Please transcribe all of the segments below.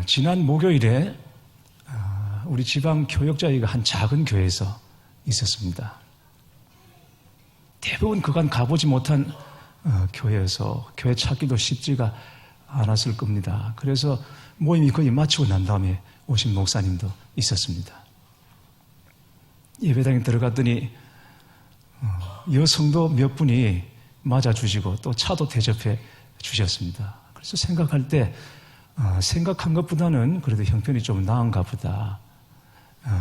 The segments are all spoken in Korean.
지난 목요일에 우리 지방 교역자회가 한 작은 교회에서 있었습니다. 대부분 그간 가보지 못한 교회에서 교회 찾기도 쉽지가 않았을 겁니다. 그래서 모임이 거의 마치고 난 다음에 오신 목사님도 있었습니다. 예배당에 들어갔더니 여성도 몇 분이 맞아주시고 또 차도 대접해 주셨습니다. 그래서 생각할 때 생각한 것보다는 그래도 형편이 좀 나은가 보다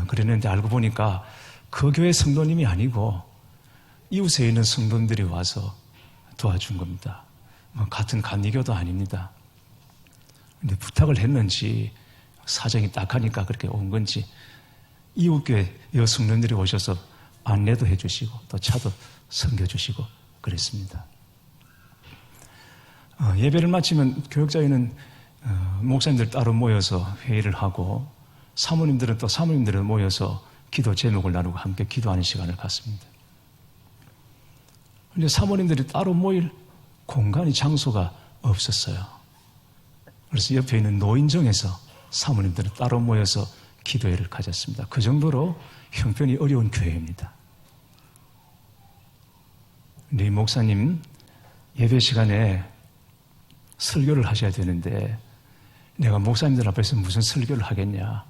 그랬는데 알고 보니까 그 교회 성도님이 아니고 이웃에 있는 성도님들이 와서 도와준 겁니다. 같은 감리교도 아닙니다. 근데 부탁을 했는지 사정이 딱하니까 그렇게 온 건지 이웃교회 여성님들이 오셔서 안내도 해주시고 또 차도 섬겨주시고 그랬습니다. 예배를 마치면 교역자회는 목사님들 따로 모여서 회의를 하고 사모님들은 또 사모님들은 모여서 기도 제목을 나누고 함께 기도하는 시간을 갖습니다. 그런데 사모님들이 따로 모일 공간이 장소가 없었어요. 그래서 옆에 있는 노인정에서 사모님들은 따로 모여서 기도회를 가졌습니다. 그 정도로 형편이 어려운 교회입니다. 네 목사님 예배 시간에 설교를 하셔야 되는데 내가 목사님들 앞에서 무슨 설교를 하겠냐.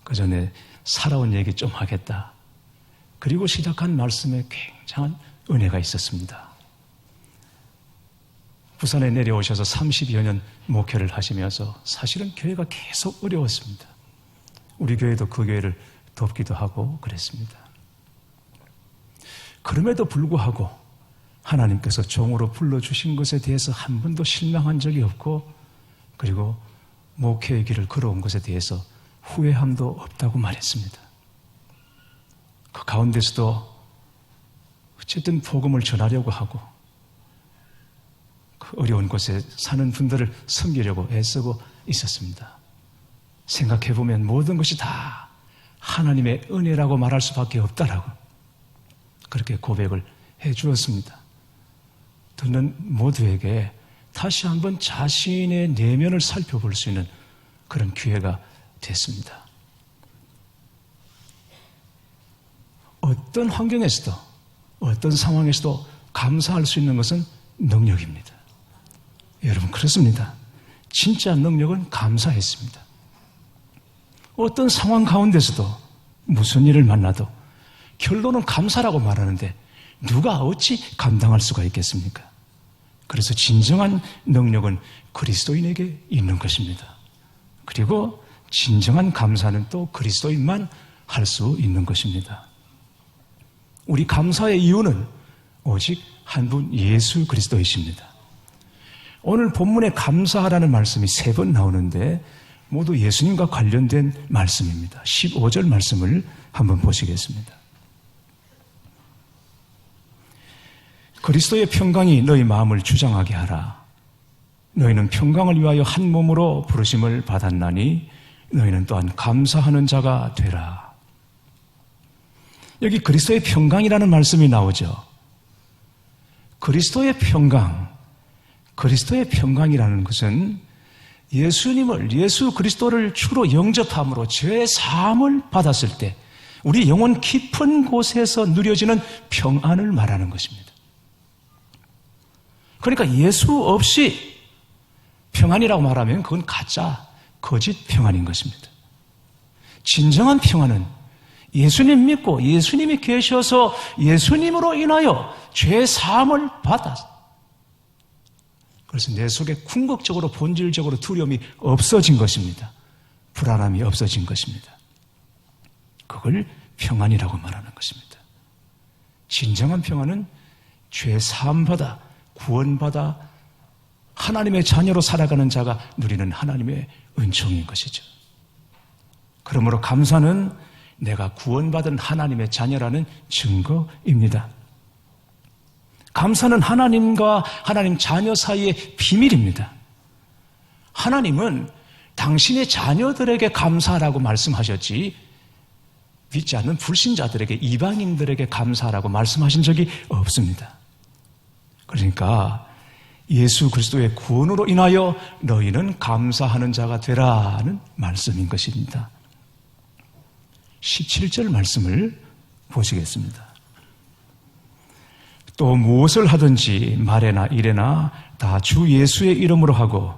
그 전에 살아온 얘기 좀 하겠다. 그리고 시작한 말씀에 굉장한 은혜가 있었습니다. 부산에 내려오셔서 30여 년 목회를 하시면서 사실은 교회가 계속 어려웠습니다. 우리 교회도 그 교회를 돕기도 하고 그랬습니다. 그럼에도 불구하고 하나님께서 종으로 불러주신 것에 대해서 한 번도 실망한 적이 없고 그리고 목회의 길을 걸어온 것에 대해서 후회함도 없다고 말했습니다. 그 가운데서도 어쨌든 복음을 전하려고 하고 그 어려운 곳에 사는 분들을 섬기려고 애쓰고 있었습니다. 생각해보면 모든 것이 다 하나님의 은혜라고 말할 수밖에 없다라고 그렇게 고백을 해 주었습니다. 듣는 모두에게 다시 한번 자신의 내면을 살펴볼 수 있는 그런 기회가 됐습니다. 어떤 환경에서도 어떤 상황에서도 감사할 수 있는 것은 능력입니다. 여러분 그렇습니다. 진짜 능력은 감사했습니다. 어떤 상황 가운데서도 무슨 일을 만나도 결론은 감사라고 말하는데 누가 어찌 감당할 수가 있겠습니까? 그래서 진정한 능력은 그리스도인에게 있는 것입니다. 그리고 진정한 감사는 또 그리스도인만 할 수 있는 것입니다. 우리 감사의 이유는 오직 한 분 예수 그리스도이십니다. 오늘 본문에 감사하라는 말씀이 3번 나오는데 모두 예수님과 관련된 말씀입니다. 15절 말씀을 한번 보시겠습니다. 그리스도의 평강이 너희 마음을 주장하게 하라. 너희는 평강을 위하여 한 몸으로 부르심을 받았나니 너희는 또한 감사하는 자가 되라. 여기 그리스도의 평강이라는 말씀이 나오죠. 그리스도의 평강이라는 것은 예수 그리스도를 주로 영접함으로 죄 사함을 받았을 때 우리 영혼 깊은 곳에서 누려지는 평안을 말하는 것입니다. 그러니까 예수 없이 평안이라고 말하면 그건 가짜, 거짓 평안인 것입니다. 진정한 평안은 예수님 믿고 예수님이 계셔서 예수님으로 인하여 죄 사함을 받았어. 그래서 내 속에 궁극적으로 본질적으로 두려움이 없어진 것입니다. 불안함이 없어진 것입니다. 그걸 평안이라고 말하는 것입니다. 진정한 평안은 죄 사함받아 구원받아 하나님의 자녀로 살아가는 자가 누리는 하나님의 은총인 것이죠. 그러므로 감사는 내가 구원받은 하나님의 자녀라는 증거입니다. 감사는 하나님과 하나님 자녀 사이의 비밀입니다. 하나님은 당신의 자녀들에게 감사하라고 말씀하셨지 믿지 않는 불신자들에게 이방인들에게 감사하라고 말씀하신 적이 없습니다. 그러니까 예수 그리스도의 구원으로 인하여 너희는 감사하는 자가 되라는 말씀인 것입니다. 17절 말씀을 보시겠습니다. 또 무엇을 하든지 말에나 일에나 다 주 예수의 이름으로 하고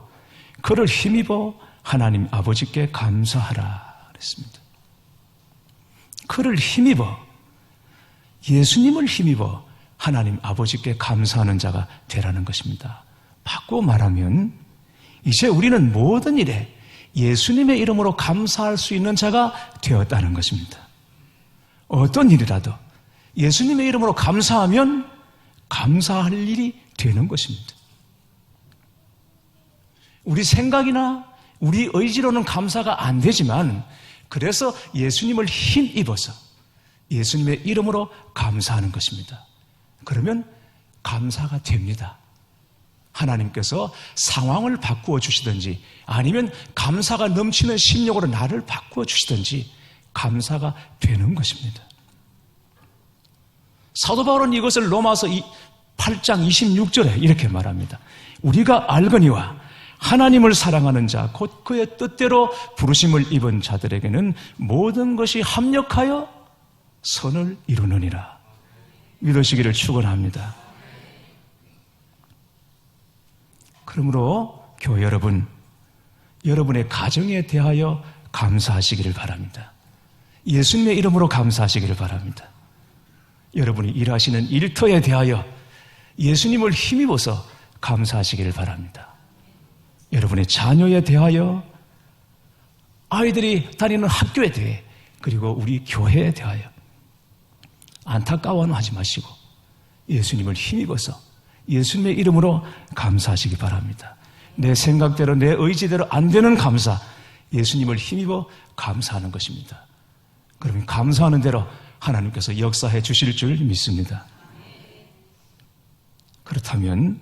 그를 힘입어 하나님 아버지께 감사하라 그랬습니다. 그를 힘입어, 예수님을 힘입어 하나님 아버지께 감사하는 자가 되라는 것입니다. 바꾸어 말하면 이제 우리는 모든 일에 예수님의 이름으로 감사할 수 있는 자가 되었다는 것입니다. 어떤 일이라도 예수님의 이름으로 감사하면 감사할 일이 되는 것입니다. 우리 생각이나 우리 의지로는 감사가 안 되지만 그래서 예수님을 힘입어서 예수님의 이름으로 감사하는 것입니다. 그러면 감사가 됩니다. 하나님께서 상황을 바꾸어 주시든지 아니면 감사가 넘치는 심령으로 나를 바꾸어 주시든지 감사가 되는 것입니다. 사도 바울은 이것을 로마서 8장 26절에 이렇게 말합니다. 우리가 알거니와 하나님을 사랑하는 자, 곧 그의 뜻대로 부르심을 입은 자들에게는 모든 것이 합력하여 선을 이루느니라. 믿으시기를 축원합니다. 그러므로 교회 여러분, 여러분의 가정에 대하여 감사하시기를 바랍니다. 예수님의 이름으로 감사하시기를 바랍니다. 여러분이 일하시는 일터에 대하여 예수님을 힘입어서 감사하시기를 바랍니다. 여러분의 자녀에 대하여, 아이들이 다니는 학교에 대해, 그리고 우리 교회에 대하여 안타까워는 하지 마시고 예수님을 힘입어서 예수님의 이름으로 감사하시기 바랍니다. 내 생각대로 내 의지대로 안 되는 감사, 예수님을 힘입어 감사하는 것입니다. 그러면 감사하는 대로 하나님께서 역사해 주실 줄 믿습니다. 그렇다면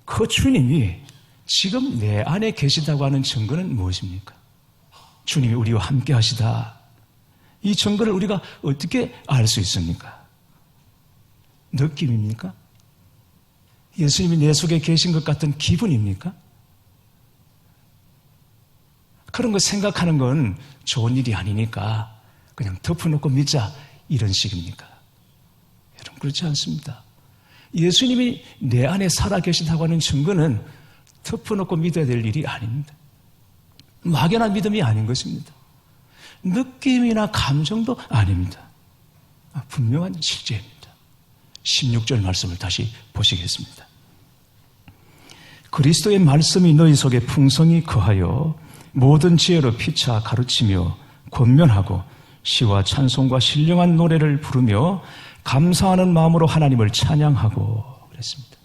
그 주님이 지금 내 안에 계시다고 하는 증거는 무엇입니까? 주님이 우리와 함께 하시다. 이 증거를 우리가 어떻게 알 수 있습니까? 느낌입니까? 예수님이 내 속에 계신 것 같은 기분입니까? 그런 거 생각하는 건 좋은 일이 아니니까 그냥 덮어놓고 믿자 이런 식입니까? 여러분 그렇지 않습니다. 예수님이 내 안에 살아계시다고 하는 증거는 덮어놓고 믿어야 될 일이 아닙니다. 막연한 믿음이 아닌 것입니다. 느낌이나 감정도 아닙니다. 분명한 실제입니다. 16절 말씀을 다시 보시겠습니다. 그리스도의 말씀이 너희 속에 풍성히 거하여 모든 지혜로 피차 가르치며 권면하고 시와 찬송과 신령한 노래를 부르며 감사하는 마음으로 하나님을 찬양하고 그랬습니다.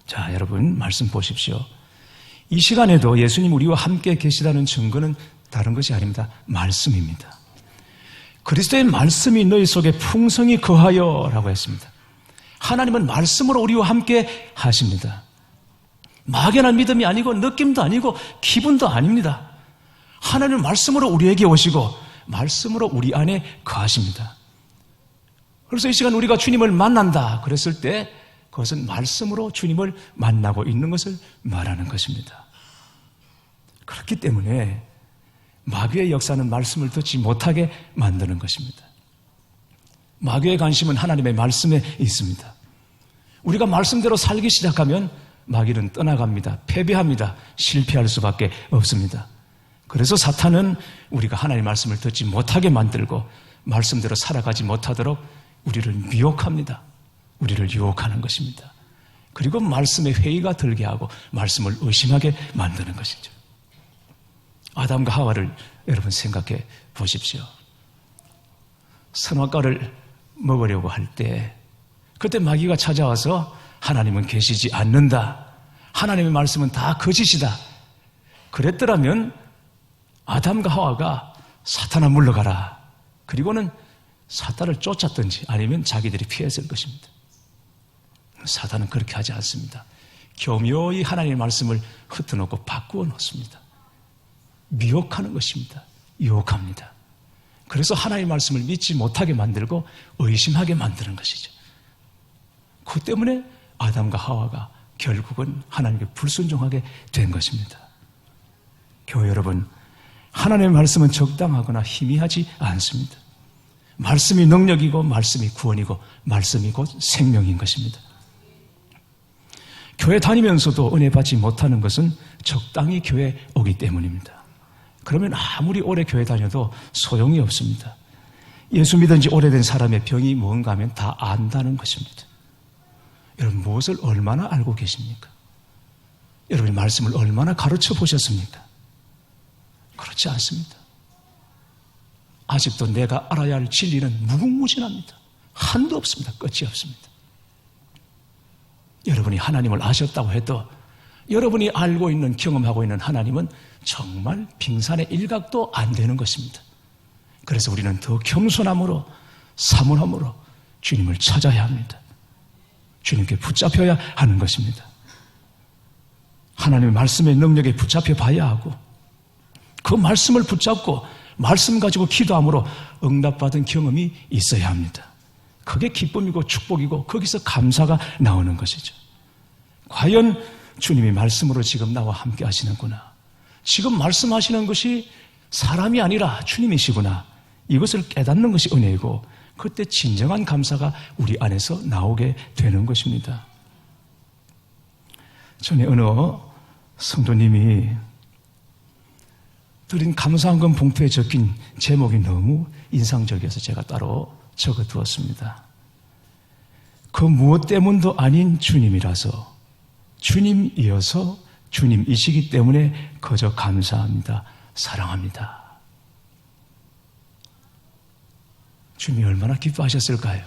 자, 여러분 말씀 보십시오. 이 시간에도 예수님 우리와 함께 계시다는 증거는 다른 것이 아닙니다. 말씀입니다. 그리스도의 말씀이 너희 속에 풍성히 거하여 라고 했습니다. 하나님은 말씀으로 우리와 함께 하십니다. 막연한 믿음이 아니고 느낌도 아니고 기분도 아닙니다. 하나님은 말씀으로 우리에게 오시고 말씀으로 우리 안에 거하십니다. 그래서 이 시간 우리가 주님을 만난다 그랬을 때 그것은 말씀으로 주님을 만나고 있는 것을 말하는 것입니다. 그렇기 때문에 마귀의 역사는 말씀을 듣지 못하게 만드는 것입니다. 마귀의 관심은 하나님의 말씀에 있습니다. 우리가 말씀대로 살기 시작하면 마귀는 떠나갑니다. 패배합니다. 실패할 수밖에 없습니다. 그래서 사탄은 우리가 하나님의 말씀을 듣지 못하게 만들고 말씀대로 살아가지 못하도록 우리를 미혹합니다. 우리를 유혹하는 것입니다. 그리고 말씀에 회의가 들게 하고 말씀을 의심하게 만드는 것이죠. 아담과 하와를 여러분 생각해 보십시오. 선악과를 먹으려고 할 때 그때 마귀가 찾아와서 하나님은 계시지 않는다. 하나님의 말씀은 다 거짓이다. 그랬더라면 아담과 하와가 사탄아 물러가라. 그리고는 사탄을 쫓았든지 아니면 자기들이 피했을 것입니다. 사탄은 그렇게 하지 않습니다. 교묘히 하나님의 말씀을 흩어놓고 바꾸어 놓습니다. 미혹하는 것입니다. 유혹합니다. 그래서 하나님의 말씀을 믿지 못하게 만들고 의심하게 만드는 것이죠. 그 때문에 아담과 하와가 결국은 하나님께 불순종하게 된 것입니다. 교회 여러분, 하나님의 말씀은 적당하거나 희미하지 않습니다. 말씀이 능력이고 말씀이 구원이고 말씀이 곧 생명인 것입니다. 교회 다니면서도 은혜 받지 못하는 것은 적당히 교회에 오기 때문입니다. 그러면 아무리 오래 교회 다녀도 소용이 없습니다. 예수 믿은 지 오래된 사람의 병이 뭔가 하면 다 안다는 것입니다. 여러분, 무엇을 얼마나 알고 계십니까? 여러분이 말씀을 얼마나 가르쳐 보셨습니까? 그렇지 않습니다. 아직도 내가 알아야 할 진리는 무궁무진합니다. 한도 없습니다. 끝이 없습니다. 여러분이 하나님을 아셨다고 해도 여러분이 알고 있는, 경험하고 있는 하나님은 정말 빙산의 일각도 안 되는 것입니다. 그래서 우리는 더 겸손함으로, 사모함으로 주님을 찾아야 합니다. 주님께 붙잡혀야 하는 것입니다. 하나님의 말씀의 능력에 붙잡혀 봐야 하고, 그 말씀을 붙잡고 말씀 가지고 기도함으로 응답받은 경험이 있어야 합니다. 그게 기쁨이고 축복이고 거기서 감사가 나오는 것이죠. 과연 주님이 말씀으로 지금 나와 함께 하시는구나, 지금 말씀하시는 것이 사람이 아니라 주님이시구나, 이것을 깨닫는 것이 은혜이고, 그때 진정한 감사가 우리 안에서 나오게 되는 것입니다. 전에 어느 성도님이 드린 감사한금 봉투에 적힌 제목이 너무 인상적이어서 제가 따로 적어두었습니다. 그 무엇 때문도 아닌 주님이라서, 주님이어서 주님이시기 때문에 거저 감사합니다. 사랑합니다. 주님이 얼마나 기뻐하셨을까요?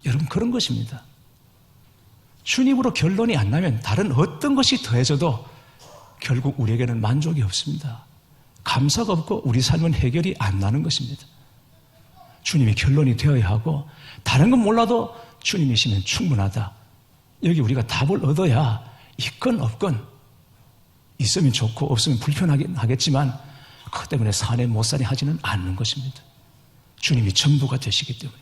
여러분, 그런 것입니다. 주님으로 결론이 안 나면 다른 어떤 것이 더해져도 결국 우리에게는 만족이 없습니다. 감사가 없고 우리 삶은 해결이 안 나는 것입니다. 주님이 결론이 되어야 하고, 다른 건 몰라도 주님이시면 충분하다, 여기 우리가 답을 얻어야 있건 없건, 있으면 좋고 없으면 불편하긴 하겠지만 그것 때문에 사내 못 사내 하지는 않는 것입니다. 주님이 전부가 되시기 때문에,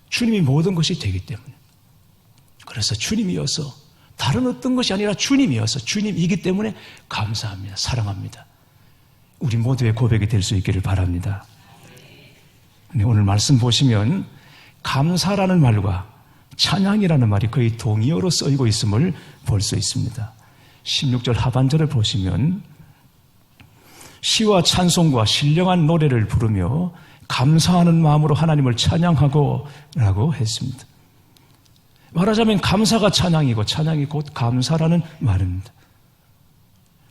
주님이 모든 것이 되기 때문에, 그래서 주님이어서, 다른 어떤 것이 아니라 주님이어서, 주님이기 때문에 감사합니다. 사랑합니다. 우리 모두의 고백이 될 수 있기를 바랍니다. 오늘 말씀 보시면 감사라는 말과 찬양이라는 말이 거의 동의어로 쓰이고 있음을 볼 수 있습니다. 16절 하반절을 보시면 시와 찬송과 신령한 노래를 부르며 감사하는 마음으로 하나님을 찬양하고 라고 했습니다. 말하자면 감사가 찬양이고 찬양이 곧 감사라는 말입니다.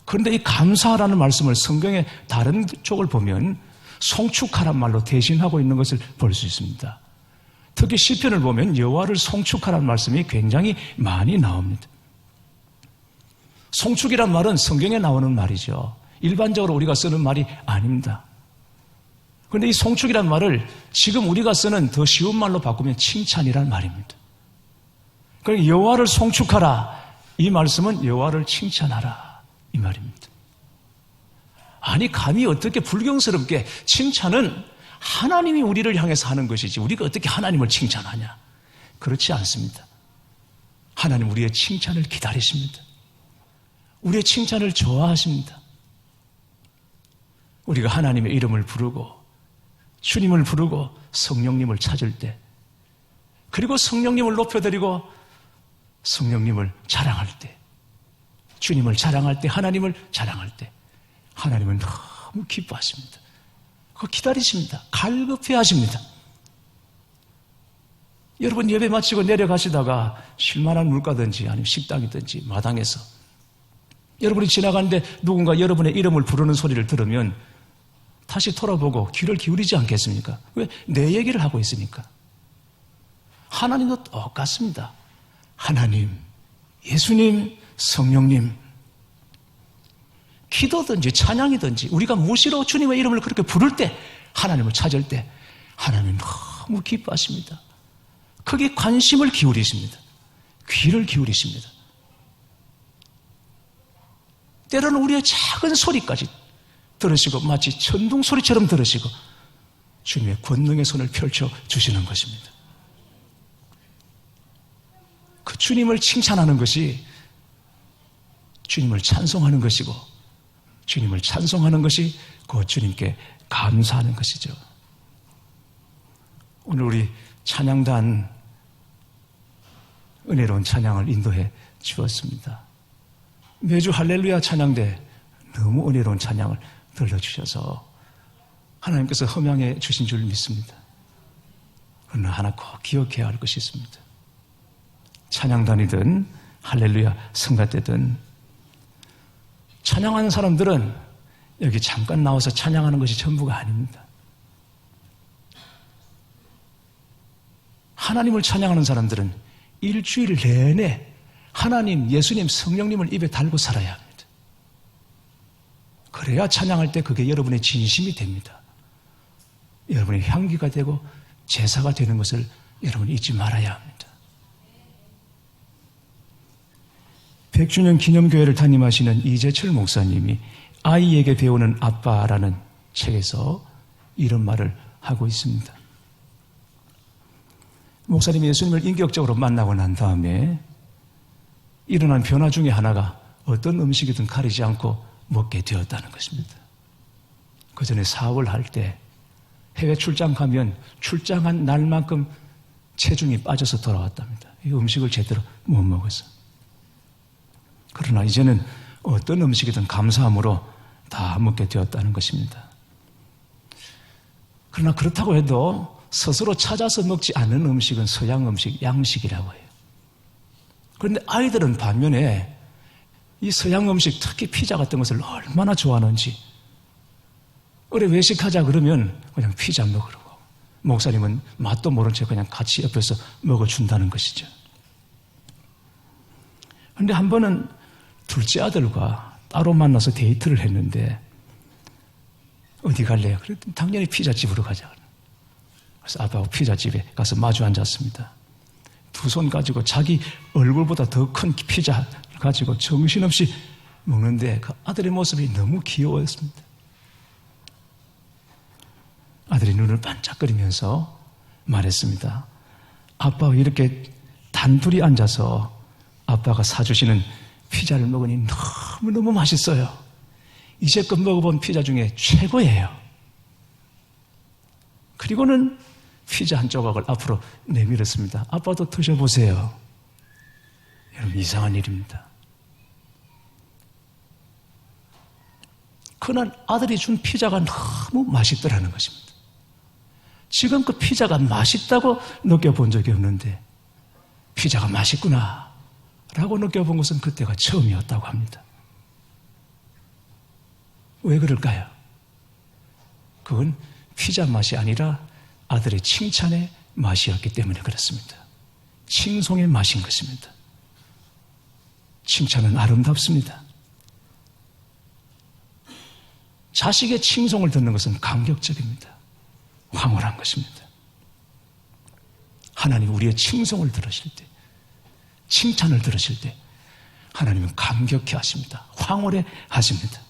그런데 이 감사라는 말씀을 성경의 다른 쪽을 보면 송축하란 말로 대신하고 있는 것을 볼 수 있습니다. 특히 시편을 보면 여호와를 송축하라는 말씀이 굉장히 많이 나옵니다. 송축이란 말은 성경에 나오는 말이죠. 일반적으로 우리가 쓰는 말이 아닙니다. 그런데 이 송축이란 말을 지금 우리가 쓰는 더 쉬운 말로 바꾸면 칭찬이란 말입니다. 그러니까 여호와를 송축하라, 이 말씀은 여호와를 칭찬하라, 이 말입니다. 아니, 감히 어떻게 불경스럽게, 칭찬은 하나님이 우리를 향해서 하는 것이지 우리가 어떻게 하나님을 칭찬하냐? 그렇지 않습니다. 하나님 우리의 칭찬을 기다리십니다. 우리의 칭찬을 좋아하십니다. 우리가 하나님의 이름을 부르고 주님을 부르고 성령님을 찾을 때, 그리고 성령님을 높여드리고 성령님을 자랑할 때, 주님을 자랑할 때, 하나님을 자랑할 때 하나님은 너무 기뻐하십니다. 그거 기다리십니다. 갈급해 하십니다. 여러분, 예배 마치고 내려가시다가 쉴만한 물가든지 아니면 식당이든지 마당에서 여러분이 지나가는데 누군가 여러분의 이름을 부르는 소리를 들으면 다시 돌아보고 귀를 기울이지 않겠습니까? 왜? 내 얘기를 하고 있으니까. 하나님도 똑같습니다. 하나님, 예수님, 성령님, 기도든지 찬양이든지 우리가 무시로 주님의 이름을 그렇게 부를 때, 하나님을 찾을 때 하나님은 너무 기뻐하십니다. 거기에 관심을 기울이십니다. 귀를 기울이십니다. 때로는 우리의 작은 소리까지 들으시고 마치 천둥 소리처럼 들으시고 주님의 권능의 손을 펼쳐 주시는 것입니다. 그 주님을 칭찬하는 것이 주님을 찬송하는 것이고, 주님을 찬송하는 것이 그 주님께 감사하는 것이죠. 오늘 우리 찬양단 은혜로운 찬양을 인도해 주었습니다. 매주 할렐루야 찬양대 너무 은혜로운 찬양을 들려주셔서 하나님께서 허명해 주신 줄 믿습니다. 그러나 하나 꼭 기억해야 할 것이 있습니다. 찬양단이든 할렐루야 성가대든 찬양하는 사람들은 여기 잠깐 나와서 찬양하는 것이 전부가 아닙니다. 하나님을 찬양하는 사람들은 일주일 내내 하나님, 예수님, 성령님을 입에 달고 살아야 합니다. 그래야 찬양할 때 그게 여러분의 진심이 됩니다. 여러분의 향기가 되고 제사가 되는 것을 여러분이 잊지 말아야 합니다. 100주년 기념교회를 담임하시는 이재철 목사님이 아이에게 배우는 아빠라는 책에서 이런 말을 하고 있습니다. 목사님이 예수님을 인격적으로 만나고 난 다음에 일어난 변화 중에 하나가 어떤 음식이든 가리지 않고 먹게 되었다는 것입니다. 그 전에 사업을 할 때 해외 출장 가면 출장한 날만큼 체중이 빠져서 돌아왔답니다. 이 음식을 제대로 못 먹어서. 그러나 이제는 어떤 음식이든 감사함으로 다 먹게 되었다는 것입니다. 그러나 그렇다고 해도 스스로 찾아서 먹지 않는 음식은 서양 음식, 양식이라고 해요. 그런데 아이들은 반면에 이 서양 음식, 특히 피자 같은 것을 얼마나 좋아하는지, 어제 외식하자 그러면 그냥 피자 먹으라고, 목사님은 맛도 모른 채 그냥 같이 옆에서 먹어준다는 것이죠. 그런데 한 번은 둘째 아들과 따로 만나서 데이트를 했는데 어디 갈래요? 그랬더니 당연히 피자집으로 가자. 그래서 아빠하고 피자집에 가서 마주 앉았습니다. 두 손 가지고 자기 얼굴보다 더 큰 피자 가지고 정신없이 먹는데 그 아들의 모습이 너무 귀여웠습니다. 아들이 눈을 반짝거리면서 말했습니다. 아빠와 이렇게 단둘이 앉아서 아빠가 사주시는 피자를 먹으니 너무너무 맛있어요. 이제껏 먹어본 피자 중에 최고예요. 그리고는 피자 한 조각을 앞으로 내밀었습니다. 아빠도 드셔보세요. 여러분, 이상한 일입니다. 그날 아들이 준 피자가 너무 맛있더라는 것입니다. 지금 그 피자가 맛있다고 느껴본 적이 없는데 피자가 맛있구나 라고 느껴본 것은 그때가 처음이었다고 합니다. 왜 그럴까요? 그건 피자 맛이 아니라 아들의 칭찬의 맛이었기 때문에 그렇습니다. 칭송의 맛인 것입니다. 칭찬은 아름답습니다. 자식의 칭송을 듣는 것은 감격적입니다. 황홀한 것입니다. 하나님 우리의 칭송을 들으실 때, 칭찬을 들으실 때 하나님은 감격해 하십니다. 황홀해 하십니다.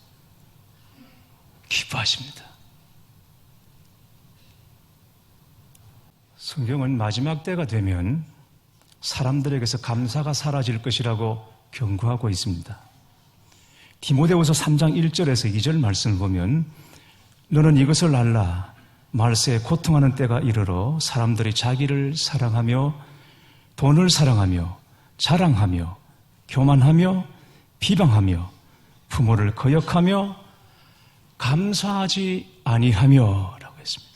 기뻐하십니다. 성경은 마지막 때가 되면 사람들에게서 감사가 사라질 것이라고 경고하고 있습니다. 디모데후서 3장 1절에서 2절 말씀을 보면 너는 이것을 알라. 말세에 고통하는 때가 이르러 사람들이 자기를 사랑하며 돈을 사랑하며 자랑하며 교만하며 비방하며 부모를 거역하며 감사하지 아니하며 라고 했습니다.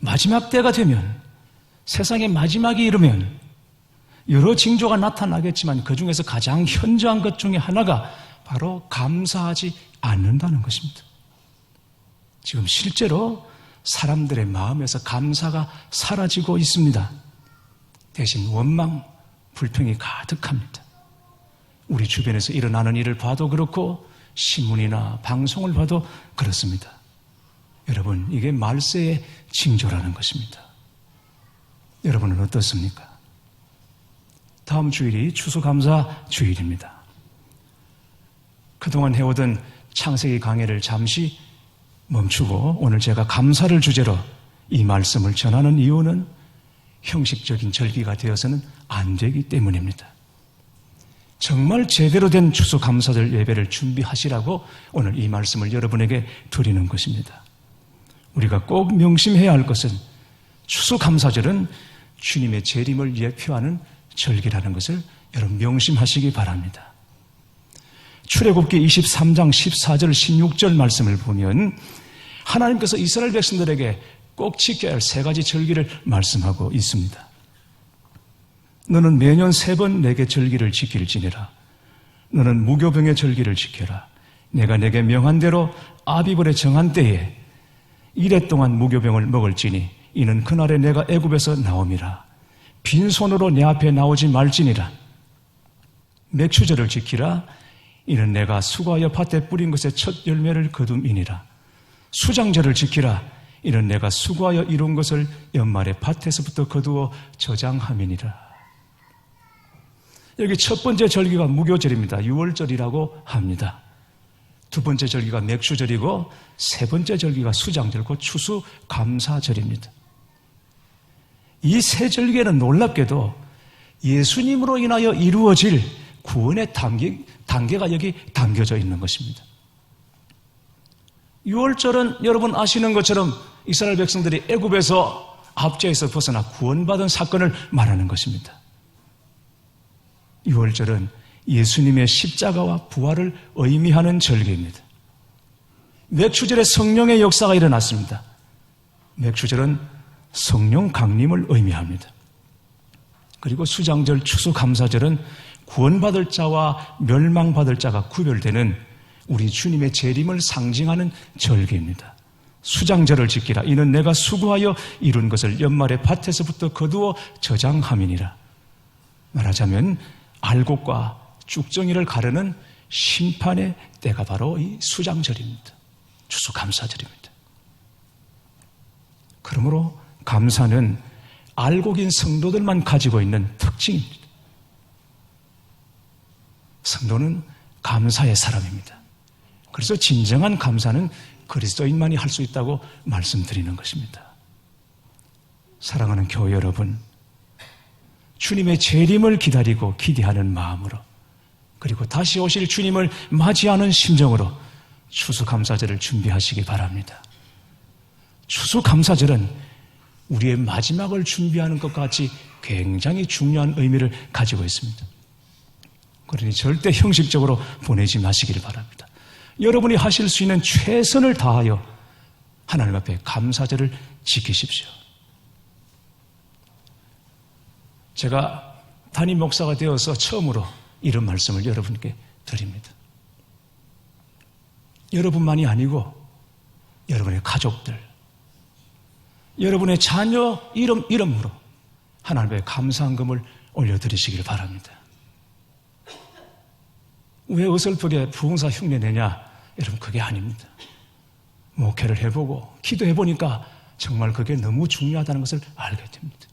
마지막 때가 되면, 세상의 마지막이 이르면 여러 징조가 나타나겠지만 그 중에서 가장 현저한 것 중에 하나가 바로 감사하지 않는다는 것입니다. 지금 실제로 사람들의 마음에서 감사가 사라지고 있습니다. 대신 원망, 불평이 가득합니다. 우리 주변에서 일어나는 일을 봐도 그렇고 신문이나 방송을 봐도 그렇습니다. 여러분, 이게 말세의 징조라는 것입니다. 여러분은 어떻습니까? 다음 주일이 추수감사 주일입니다. 그동안 해오던 창세기 강해를 잠시 멈추고 오늘 제가 감사를 주제로 이 말씀을 전하는 이유는 형식적인 절기가 되어서는 안 되기 때문입니다. 정말 제대로 된 추수감사절 예배를 준비하시라고 오늘 이 말씀을 여러분에게 드리는 것입니다. 우리가 꼭 명심해야 할 것은 추수감사절은 주님의 재림을 예표하는 절기라는 것을 여러분 명심하시기 바랍니다. 출애굽기 23장 14절 16절 말씀을 보면 하나님께서 이스라엘 백성들에게 꼭 지켜야 할 세 가지 절기를 말씀하고 있습니다. 너는 매년 3번 내게 절기를 지킬지니라. 너는 무교병의 절기를 지켜라. 내가 내게 명한 대로 아비벌에 정한 때에 이래 동안 무교병을 먹을지니 이는 그날에 내가 애굽에서 나옴이라. 빈손으로 내 앞에 나오지 말지니라. 맥추절을 지키라. 이는 내가 수고하여 밭에 뿌린 것의 첫 열매를 거둠이니라. 수장절을 지키라. 이는 내가 수고하여 이룬 것을 연말에 밭에서부터 거두어 저장함이니라. 여기 첫 번째 절기가 무교절입니다. 유월절이라고 합니다. 두 번째 절기가 맥추절이고 세 번째 절기가 수장절, 곧 추수감사절입니다. 이 세 절기에는 놀랍게도 예수님으로 인하여 이루어질 구원의 단계가 여기 담겨져 있는 것입니다. 유월절은 여러분 아시는 것처럼 이스라엘 백성들이 애굽에서 압제에서 벗어나 구원받은 사건을 말하는 것입니다. 유월절은 예수님의 십자가와 부활을 의미하는 절기입니다. 맥추절에 성령의 역사가 일어났습니다. 맥추절은 성령 강림을 의미합니다. 그리고 수장절, 추수감사절은 구원받을 자와 멸망받을 자가 구별되는 우리 주님의 재림을 상징하는 절기입니다. 수장절을 지키라. 이는 내가 수고하여 이룬 것을 연말에 밭에서부터 거두어 저장함이니라. 말하자면 알곡과 쭉정이를 가르는 심판의 때가 바로 이 수장절입니다. 추수감사절입니다. 그러므로 감사는 알곡인 성도들만 가지고 있는 특징입니다. 성도는 감사의 사람입니다. 그래서 진정한 감사는 그리스도인만이 할 수 있다고 말씀드리는 것입니다. 사랑하는 교회 여러분, 주님의 재림을 기다리고 기대하는 마음으로, 그리고 다시 오실 주님을 맞이하는 심정으로 추수감사절을 준비하시기 바랍니다. 추수감사절은 우리의 마지막을 준비하는 것 같이 굉장히 중요한 의미를 가지고 있습니다. 그러니 절대 형식적으로 보내지 마시기를 바랍니다. 여러분이 하실 수 있는 최선을 다하여 하나님 앞에 감사절을 지키십시오. 제가 담임 목사가 되어서 처음으로 이런 말씀을 여러분께 드립니다. 여러분만이 아니고 여러분의 가족들, 여러분의 자녀 이름으로 하나님의 감사한금을 올려드리시길 바랍니다. 왜 어설프게 부흥사 흉내 내냐? 여러분, 그게 아닙니다. 목회를 해보고 기도해보니까 정말 그게 너무 중요하다는 것을 알게 됩니다.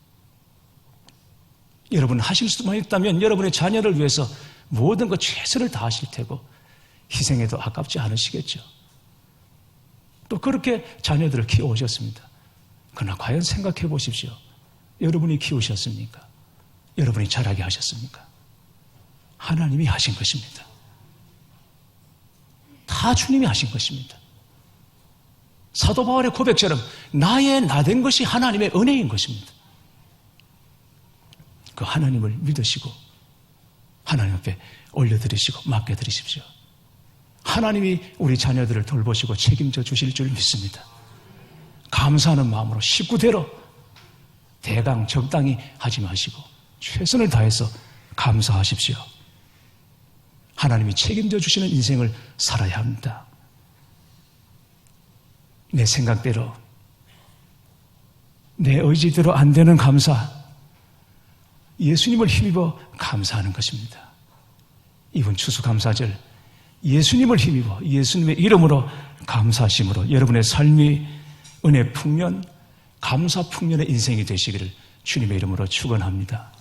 여러분 하실 수만 있다면 여러분의 자녀를 위해서 모든 것 최선을 다하실 테고 희생해도 아깝지 않으시겠죠. 또 그렇게 자녀들을 키워오셨습니다. 그러나 과연 생각해 보십시오. 여러분이 키우셨습니까? 여러분이 자라게 하셨습니까? 하나님이 하신 것입니다. 다 주님이 하신 것입니다. 사도 바울의 고백처럼 나의 나된 것이 하나님의 은혜인 것입니다. 그 하나님을 믿으시고 하나님 앞에 올려드리시고 맡겨드리십시오. 하나님이 우리 자녀들을 돌보시고 책임져 주실 줄 믿습니다. 감사하는 마음으로 식구대로 대강 적당히 하지 마시고 최선을 다해서 감사하십시오. 하나님이 책임져 주시는 인생을 살아야 합니다. 내 생각대로, 내 의지대로 안 되는 감사, 예수님을 힘입어 감사하는 것입니다. 이번 추수감사절 예수님을 힘입어 예수님의 이름으로 감사하심으로 여러분의 삶이 은혜 풍년, 감사 풍년의 인생이 되시기를 주님의 이름으로 축원합니다.